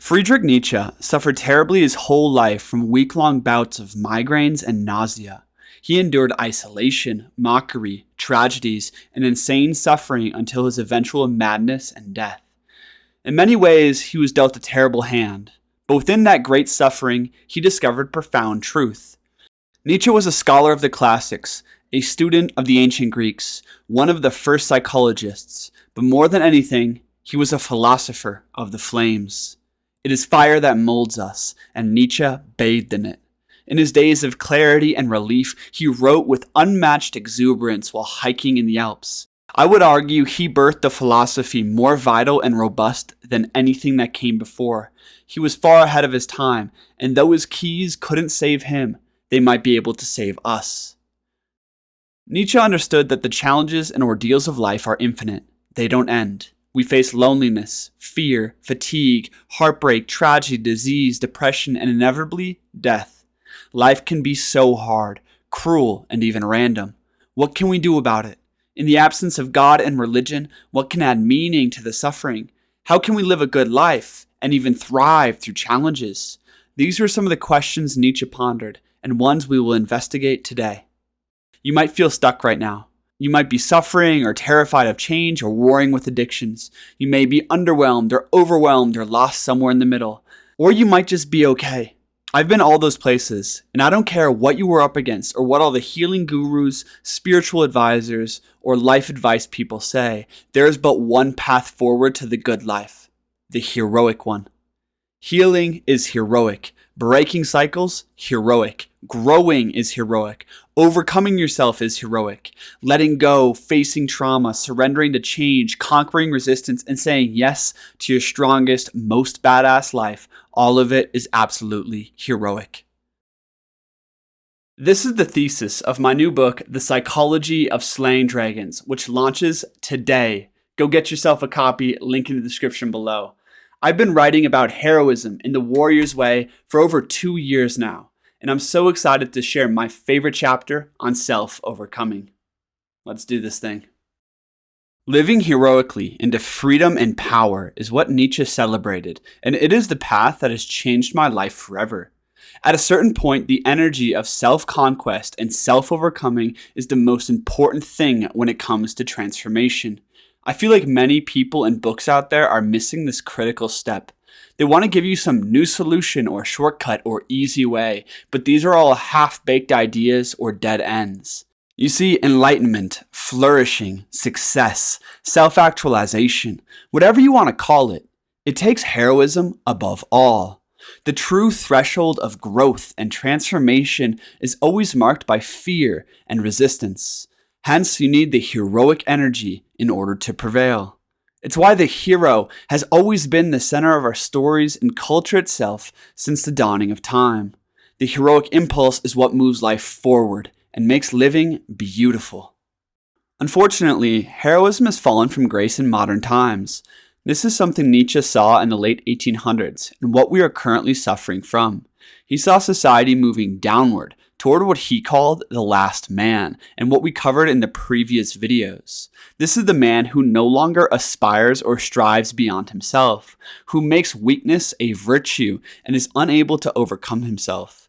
Friedrich Nietzsche suffered terribly his whole life from week-long bouts of migraines and nausea. He endured isolation, mockery, tragedies, and insane suffering until his eventual madness and death. In many ways, he was dealt a terrible hand, but within that great suffering, he discovered profound truth. Nietzsche was a scholar of the classics, a student of the ancient Greeks, one of the first psychologists, but more than anything, he was a philosopher of the flames. It is fire that molds us, and Nietzsche bathed in it. In his days of clarity and relief, he wrote with unmatched exuberance while hiking in the Alps. I would argue he birthed a philosophy more vital and robust than anything that came before. He was far ahead of his time, and though his keys couldn't save him, they might be able to save us. Nietzsche understood that the challenges and ordeals of life are infinite. They don't end. We face loneliness, fear, fatigue, heartbreak, tragedy, disease, depression, and inevitably, death. Life can be so hard, cruel, and even random. What can we do about it? In the absence of God and religion, what can add meaning to the suffering? How can we live a good life and even thrive through challenges? These are some of the questions Nietzsche pondered, and ones we will investigate today. You might feel stuck right now. You might be suffering or terrified of change or warring with addictions. You may be underwhelmed or overwhelmed or lost somewhere in the middle. Or you might just be okay. I've been all those places, and I don't care what you were up against or what all the healing gurus, spiritual advisors, or life advice people say. There is but one path forward to the good life, the heroic one. Healing is heroic. Breaking cycles, heroic. Growing is heroic. Overcoming yourself is heroic. Letting go, facing trauma, surrendering to change, conquering resistance, and saying yes to your strongest, most badass life, all of it is absolutely heroic. This is the thesis of my new book, The Psychology of Slaying Dragons, which launches today. Go get yourself a copy, link in the description below. I've been writing about heroism in the warrior's way for over 2 years now, and I'm so excited to share my favorite chapter on self-overcoming. Let's do this thing. Living heroically into freedom and power is what Nietzsche celebrated, and it is the path that has changed my life forever. At a certain point, the energy of self-conquest and self-overcoming is the most important thing when it comes to transformation. I feel like many people and books out there are missing this critical step. They want to give you some new solution or shortcut or easy way, but these are all half-baked ideas or dead ends. You see, enlightenment, flourishing, success, self-actualization, whatever you want to call it, it takes heroism above all. The true threshold of growth and transformation is always marked by fear and resistance. Hence, you need the heroic energy in order to prevail. It's why the hero has always been the center of our stories and culture itself since the dawning of time. The heroic impulse is what moves life forward and makes living beautiful. Unfortunately, heroism has fallen from grace in modern times. This is something Nietzsche saw in the late 1800s and what we are currently suffering from. He saw society moving downward toward what he called the last man, and what we covered in the previous videos. This is the man who no longer aspires or strives beyond himself, who makes weakness a virtue and is unable to overcome himself.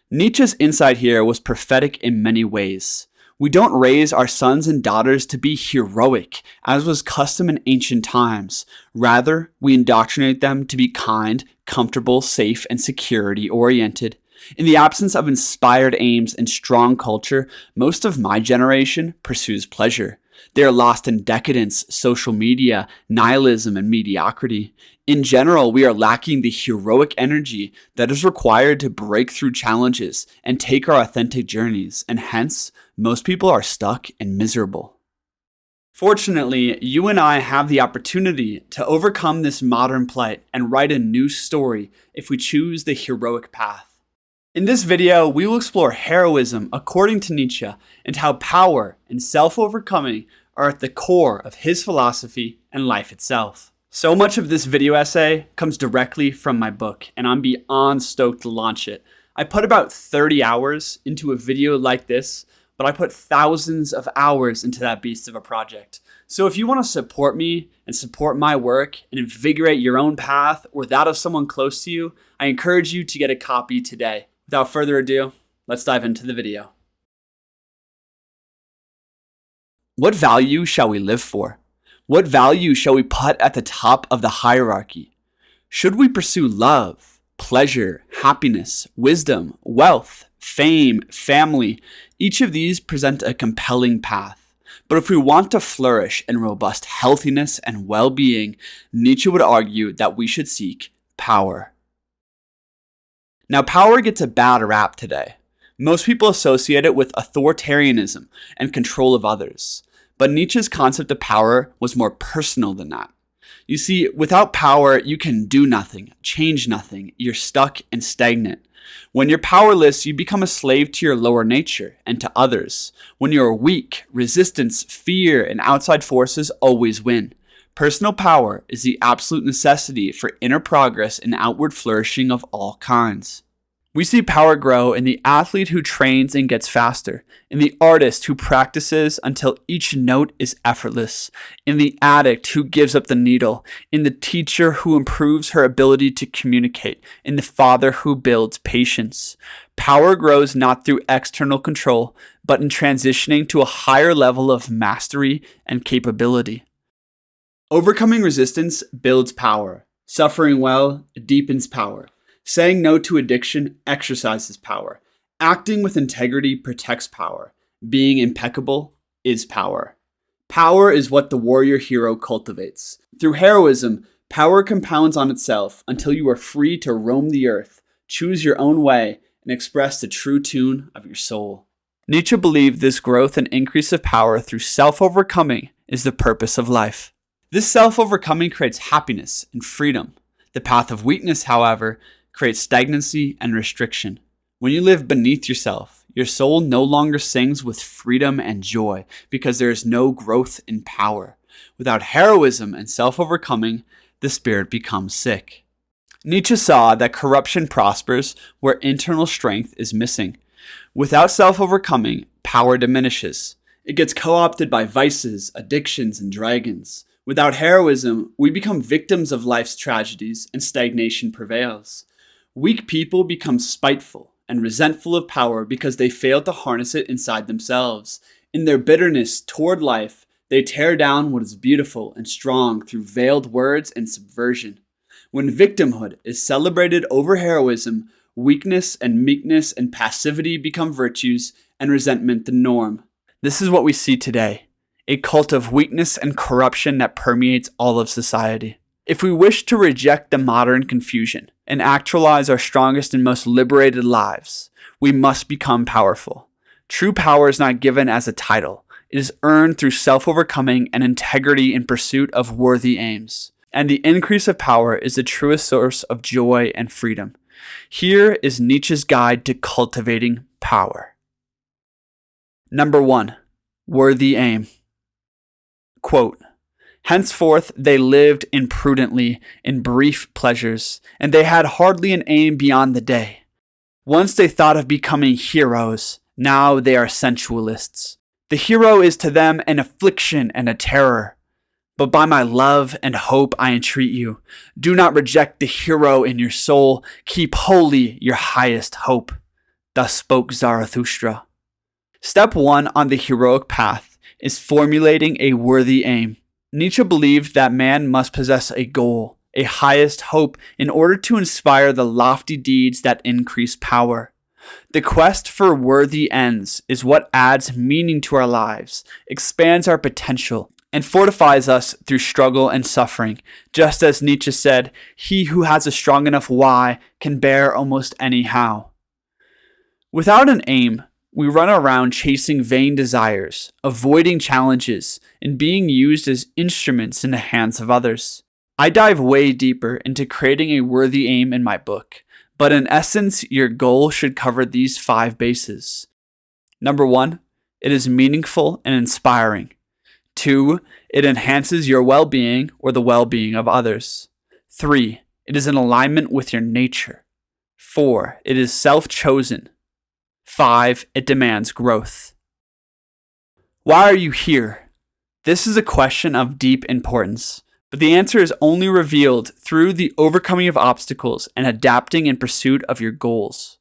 Nietzsche's insight here was prophetic in many ways. We don't raise our sons and daughters to be heroic, as was custom in ancient times. Rather, we indoctrinate them to be kind, comfortable, safe, and security-oriented. In the absence of inspired aims and strong culture, most of my generation pursues pleasure. They are lost in decadence, social media, nihilism, and mediocrity. In general, we are lacking the heroic energy that is required to break through challenges and take our authentic journeys, and hence, most people are stuck and miserable. Fortunately, you and I have the opportunity to overcome this modern plight and write a new story if we choose the heroic path. In this video, we will explore heroism according to Nietzsche and how power and self-overcoming are at the core of his philosophy and life itself. So much of this video essay comes directly from my book, and I'm beyond stoked to launch it. I put about 30 hours into a video like this, but I put thousands of hours into that beast of a project. So if you want to support me and support my work and invigorate your own path or that of someone close to you, I encourage you to get a copy today. Without further ado, let's dive into the video. What value shall we live for? What value shall we put at the top of the hierarchy? Should we pursue love, pleasure, happiness, wisdom, wealth, fame, family? Each of these present a compelling path. But if we want to flourish in robust healthiness and well-being, Nietzsche would argue that we should seek power. Now, power gets a bad rap today. Most people associate it with authoritarianism and control of others. But Nietzsche's concept of power was more personal than that. You see, without power, you can do nothing, change nothing. You're stuck and stagnant. When you're powerless, you become a slave to your lower nature and to others. When you're weak, resistance, fear, and outside forces always win. Personal power is the absolute necessity for inner progress and outward flourishing of all kinds. We see power grow in the athlete who trains and gets faster, in the artist who practices until each note is effortless, in the addict who gives up the needle, in the teacher who improves her ability to communicate, in the father who builds patience. Power grows not through external control, but in transitioning to a higher level of mastery and capability. Overcoming resistance builds power. Suffering well deepens power. Saying no to addiction exercises power. Acting with integrity protects power. Being impeccable is power. Power is what the warrior hero cultivates. Through heroism, power compounds on itself until you are free to roam the earth, choose your own way, and express the true tune of your soul. Nietzsche believed this growth and increase of power through self-overcoming is the purpose of life. This self-overcoming creates happiness and freedom. The path of weakness, however, creates stagnancy and restriction. When you live beneath yourself, your soul no longer sings with freedom and joy because there is no growth in power. Without heroism and self-overcoming, the spirit becomes sick. Nietzsche saw that corruption prospers where internal strength is missing. Without self-overcoming, power diminishes. It gets co-opted by vices, addictions, and dragons. Without heroism, we become victims of life's tragedies and stagnation prevails. Weak people become spiteful and resentful of power because they fail to harness it inside themselves. In their bitterness toward life, they tear down what is beautiful and strong through veiled words and subversion. When victimhood is celebrated over heroism, weakness and meekness and passivity become virtues and resentment the norm. This is what we see today, a cult of weakness and corruption that permeates all of society. If we wish to reject the modern confusion and actualize our strongest and most liberated lives, we must become powerful. True power is not given as a title. It is earned through self-overcoming and integrity in pursuit of worthy aims. And the increase of power is the truest source of joy and freedom. Here is Nietzsche's guide to cultivating power. Number 1, worthy aim. Quote, "Henceforth they lived imprudently in brief pleasures, and they had hardly an aim beyond the day. Once they thought of becoming heroes, now they are sensualists. The hero is to them an affliction and a terror. But by my love and hope I entreat you, do not reject the hero in your soul, keep holy your highest hope." Thus spoke Zarathustra. Step 1 on the heroic path is formulating a worthy aim. Nietzsche believed that man must possess a goal, a highest hope, in order to inspire the lofty deeds that increase power. The quest for worthy ends is what adds meaning to our lives, expands our potential, and fortifies us through struggle and suffering. Just as Nietzsche said, "He who has a strong enough why can bear almost any how." Without an aim, we run around chasing vain desires, avoiding challenges, and being used as instruments in the hands of others. I dive way deeper into creating a worthy aim in my book, but in essence, your goal should cover these 5 bases. Number 1, it is meaningful and inspiring. 2, it enhances your well-being or the well-being of others. 3, it is in alignment with your nature. 4, it is self-chosen. 5, it demands growth. Why are you here? This is a question of deep importance, but the answer is only revealed through the overcoming of obstacles and adapting in pursuit of your goals.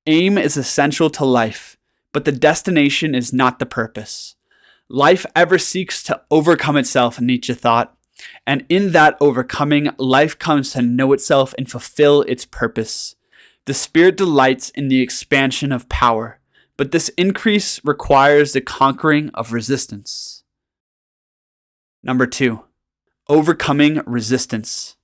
Aim is essential to life, but the destination is not the purpose. Life ever seeks to overcome itself, Nietzsche thought, and in that overcoming, life comes to know itself and fulfill its purpose. The spirit delights in the expansion of power, but this increase requires the conquering of resistance. Number 2, overcoming resistance.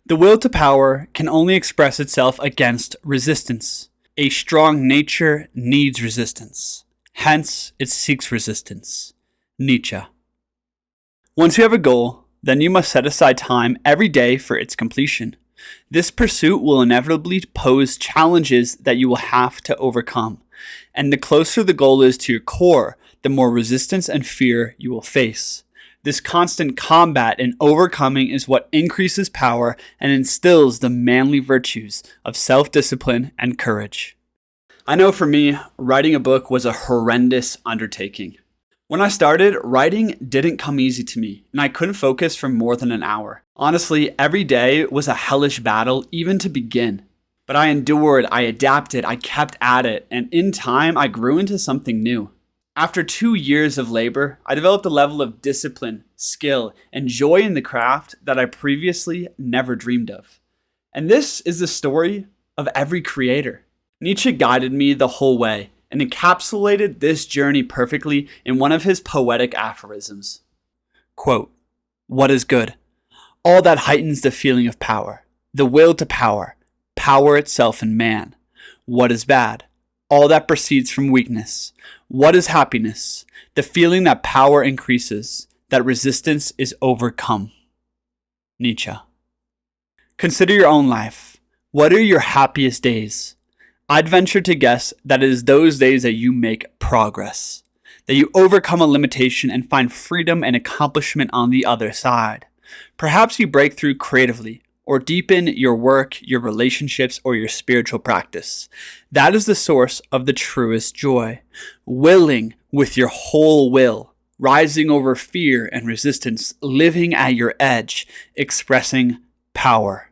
The will to power can only express itself against resistance. A strong nature needs resistance. Hence, it seeks resistance. Nietzsche. Once you have a goal, then you must set aside time every day for its completion. This pursuit will inevitably pose challenges that you will have to overcome. And the closer the goal is to your core, the more resistance and fear you will face. This constant combat and overcoming is what increases power and instills the manly virtues of self-discipline and courage. I know for me, writing a book was a horrendous undertaking. When I started, writing didn't come easy to me, and I couldn't focus for more than an hour. Honestly, every day was a hellish battle even to begin. But I endured, I adapted, I kept at it, and in time I grew into something new. After 2 years of labor, I developed a level of discipline, skill, and joy in the craft that I previously never dreamed of. And this is the story of every creator. Nietzsche guided me the whole way and encapsulated this journey perfectly in one of his poetic aphorisms. Quote, "What is good? All that heightens the feeling of power, the will to power, power itself in man. What is bad? All that proceeds from weakness. What is happiness? The feeling that power increases, that resistance is overcome." Nietzsche. Consider your own life. What are your happiest days? I'd venture to guess that it is those days that you make progress, that you overcome a limitation and find freedom and accomplishment on the other side. Perhaps you break through creatively, or deepen your work, your relationships, or your spiritual practice. That is the source of the truest joy. Willing with your whole will, rising over fear and resistance, living at your edge, expressing power.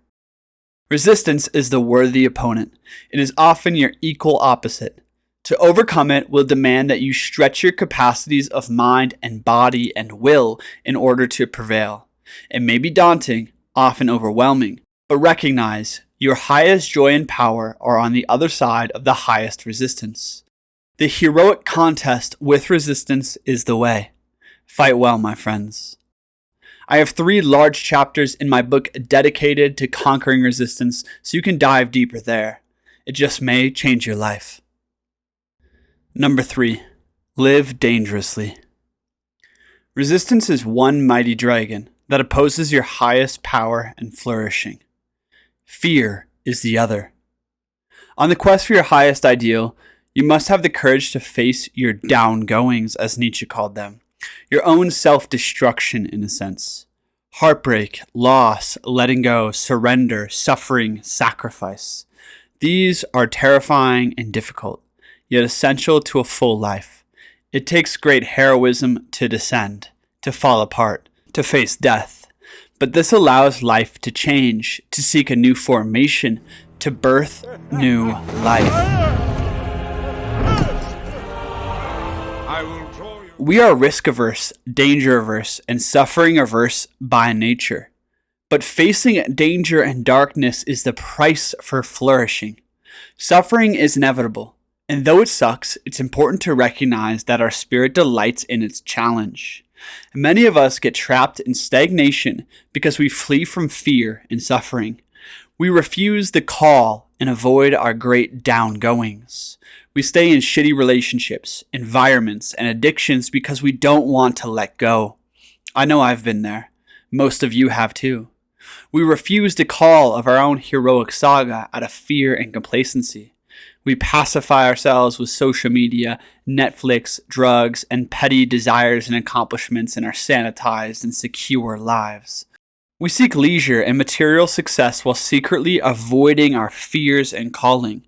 Resistance is the worthy opponent. It is often your equal opposite. To overcome it will demand that you stretch your capacities of mind and body and will in order to prevail. It may be daunting, often overwhelming, but recognize your highest joy and power are on the other side of the highest resistance. The heroic contest with resistance is the way. Fight well, my friends. I have 3 large chapters in my book dedicated to conquering resistance, so you can dive deeper there. It just may change your life. Number 3, live dangerously. Resistance is one mighty dragon that opposes your highest power and flourishing. Fear is the other. On the quest for your highest ideal, you must have the courage to face your downgoings, as Nietzsche called them. Your own self-destruction, in a sense. Heartbreak, loss, letting go, surrender, suffering, sacrifice. These are terrifying and difficult, yet essential to a full life. It takes great heroism to descend, to fall apart, to face death. But this allows life to change, to seek a new formation, to birth new life. We are risk-averse, danger-averse, and suffering-averse by nature. But facing danger and darkness is the price for flourishing. Suffering is inevitable, and though it sucks, it's important to recognize that our spirit delights in its challenge. Many of us get trapped in stagnation because we flee from fear and suffering. We refuse the call and avoid our great downgoings. We stay in shitty relationships, environments, and addictions because we don't want to let go. I know I've been there. Most of you have too. We refuse the call of our own heroic saga out of fear and complacency. We pacify ourselves with social media, Netflix, drugs, and petty desires and accomplishments in our sanitized and secure lives. We seek leisure and material success while secretly avoiding our fears and calling.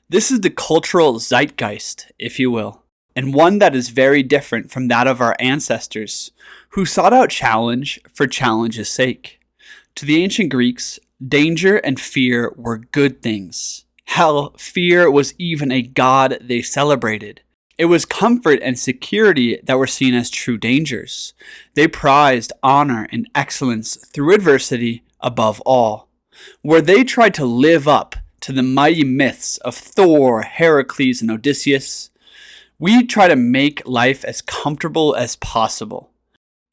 This is the cultural zeitgeist, if you will. and one that is very different from that of our ancestors, who sought out challenge for challenge's sake. To the ancient Greeks, danger and fear were good things. Hell, fear was even a god they celebrated. It was comfort and security that were seen as true dangers. They prized honor and excellence through adversity above all. Where they tried to live up to the mighty myths of Thor, Heracles, and Odysseus, we try to make life as comfortable as possible.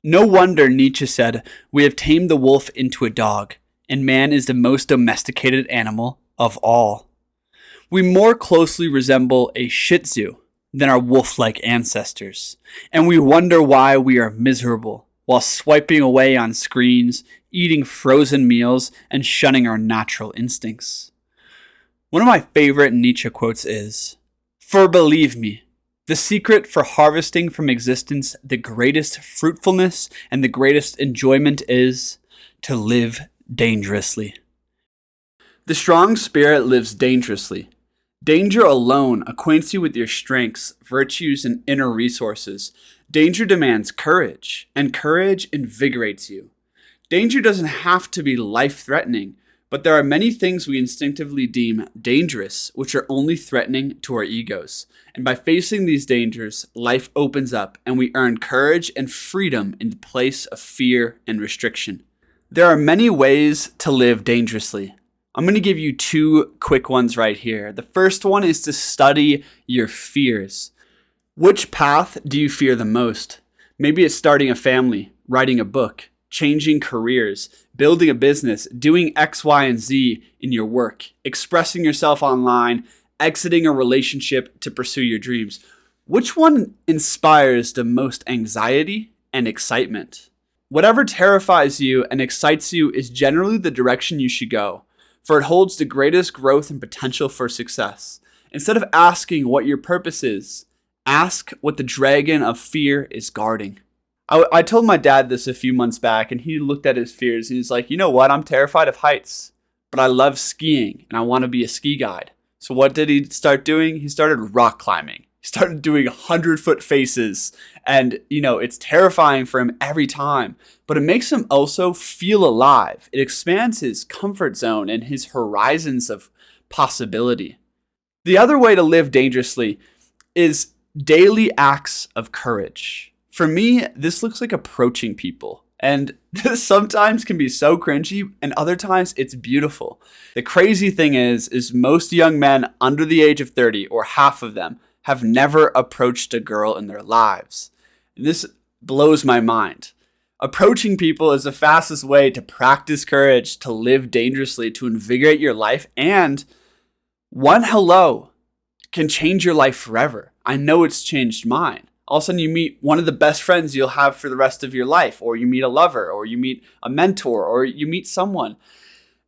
No wonder Nietzsche said, "We have tamed the wolf into a dog, and man is the most domesticated animal of all." We more closely resemble a Shih Tzu than our wolf-like ancestors, and we wonder why we are miserable while swiping away on screens, eating frozen meals, and shunning our natural instincts. One of my favorite Nietzsche quotes is, "For believe me, the secret for harvesting from existence the greatest fruitfulness and the greatest enjoyment is to live dangerously." The strong spirit lives dangerously. Danger alone acquaints you with your strengths, virtues, and inner resources. Danger demands courage, and courage invigorates you. Danger doesn't have to be life-threatening, but there are many things we instinctively deem dangerous, which are only threatening to our egos. And by facing these dangers, life opens up, and we earn courage and freedom in the place of fear and restriction. There are many ways to live dangerously. I'm going to give you two quick ones right here. The first one is to study your fears. Which path do you fear the most? Maybe it's starting a family, writing a book, changing careers, building a business, doing X, Y, and Z in your work, expressing yourself online, exiting a relationship to pursue your dreams. Which one inspires the most anxiety and excitement? Whatever terrifies you and excites you is generally the direction you should go, for it holds the greatest growth and potential for success. Instead of asking what your purpose is, ask what the dragon of fear is guarding. I told my dad this a few months back, and he looked at his fears, and he's like, "You know what? I'm terrified of heights, but I love skiing, and I want to be a ski guide." So what did he start doing? He started rock climbing. He started doing 100-foot faces, and it's terrifying for him every time, but it makes him also feel alive. It expands his comfort zone and his horizons of possibility. The other way to live dangerously is daily acts of courage. For me, this looks like approaching people, and this sometimes can be so cringy, and other times it's beautiful. The crazy thing is most young men under the age of 30, or half of them, have never approached a girl in their lives. And this blows my mind. Approaching people is the fastest way to practice courage, to live dangerously, to invigorate your life, and one hello can change your life forever. I know it's changed mine. All of a sudden you meet one of the best friends you'll have for the rest of your life, or you meet a lover, or you meet a mentor, or you meet someone.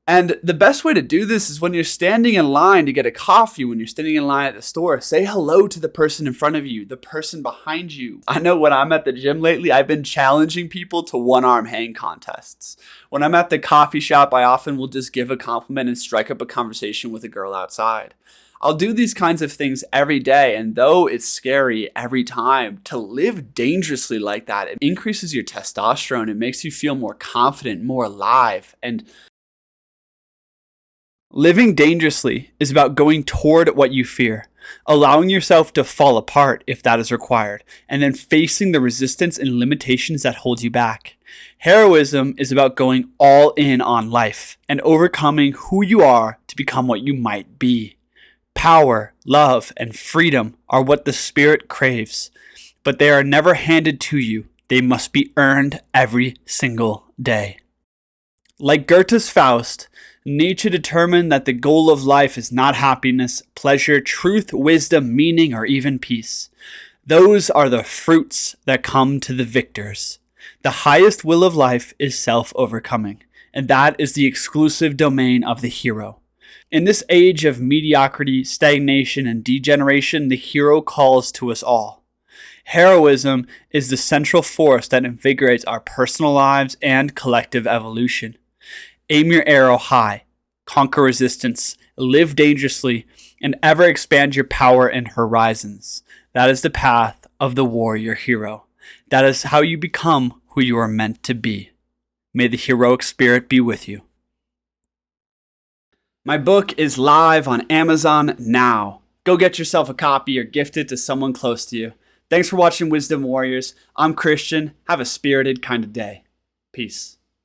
And the best way to do this is when you're standing in line to get a coffee, when you're standing in line at the store, say hello to the person in front of you, the person behind you. I know when I'm at the gym lately, I've been challenging people to one-arm hang contests. When I'm at the coffee shop, I often will just give a compliment and strike up a conversation with a girl outside. I'll do these kinds of things every day, and though it's scary every time, to live dangerously like that, it increases your testosterone. It makes you feel more confident, more alive. And living dangerously is about going toward what you fear, allowing yourself to fall apart if that is required, and then facing the resistance and limitations that hold you back. Heroism is about going all in on life and overcoming who you are to become what you might be. Power, love, and freedom are what the spirit craves, but they are never handed to you. They must be earned every single day. Like Goethe's Faust, Nietzsche determined that the goal of life is not happiness, pleasure, truth, wisdom, meaning, or even peace. Those are the fruits that come to the victors. The highest will of life is self-overcoming, and that is the exclusive domain of the hero. In this age of mediocrity, stagnation, and degeneration, the hero calls to us all. Heroism is the central force that invigorates our personal lives and collective evolution. Aim your arrow high, conquer resistance, live dangerously, and ever expand your power and horizons. That is the path of the warrior hero. That is how you become who you are meant to be. May the heroic spirit be with you. My book is live on Amazon now. Go get yourself a copy or gift it to someone close to you. Thanks for watching Wisdom Warriors. I'm Christian. Have a spirited kind of day. Peace.